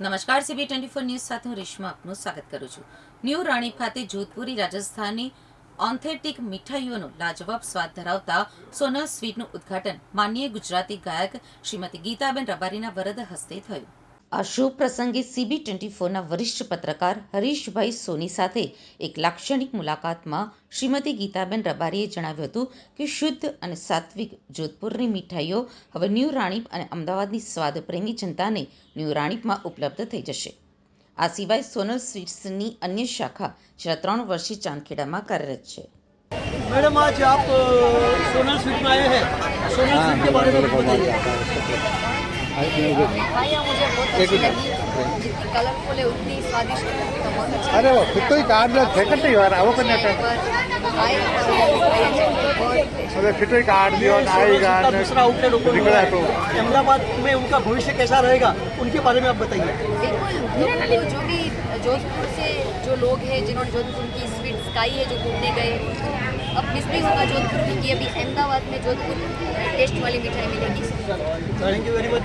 નમસ્કાર CB24 news સાથે હું રેશમા આપનું સ્વાગત કરું છું। ન્યૂ રાણીપ ખાતે જોધપુરી રાજસ્થાની ઓથેન્ટિક મીઠાઈઓનો લાજવાબ સ્વાદ ધરાવતા સોનલ સ્વીટનું ઉદ્ઘાટન માનનીય ગુજરાતી ગાયક શ્રીમતી ગીતાબેન રબારીના વરદ હસ્તે થયું। આ શુભ પ્રસંગે CB24ના વરિષ્ઠ પત્રકાર હરીશભાઈ સોની સાથે એક લાક્ષણિક મુલાકાતમાં શ્રીમતી ગીતાબેન રબારીએ જણાવ્યું હતું કે શુદ્ધ અને સાત્વિક જોધપુરની મીઠાઈઓ હવે ન્યૂ રાણીપ અને અમદાવાદની સ્વાદપ્રેમી જનતાને ન્યૂ રાણીપમાં ઉપલબ્ધ થઈ જશે। આ સિવાય સોનલ સ્વીટ્સની અન્ય શાખા છેલ્લા 3 વર્ષથી ચાંદખેડામાં કાર્યરત છે। मैडम आज आप सोनल स्वीट में आए हैं, सोनल स्वीट के बारे में कुछ बताइए। मिठाइयाँ मुझे बहुत अच्छी लगी, जितनी कलरफुल है उतनी स्वादिष्ट है, तो बहुत अच्छी अरे वो फिर तो ही कार्ड सेकंड ही वाला वो करने का अरे फिर तो ही कार्ड दियो आएगा दूसरा आउटलेट ओपन हुआ है तो अहमदाबाद में उनका भविष्य कैसा रहेगा उनके बारे में आप बताइए। बिल्कुल, लोगों को जो भी जोधपुर से जो लोग हैं जिन्होंने जोधपुर की स्वीट्स खाई है, जो घूमने गए, अब मिस भी होगा जोधपुर की कि अभी अहमदाबाद में जोधपुर टेस्ट वाली मिठाई मिलेगी। Thank you very much.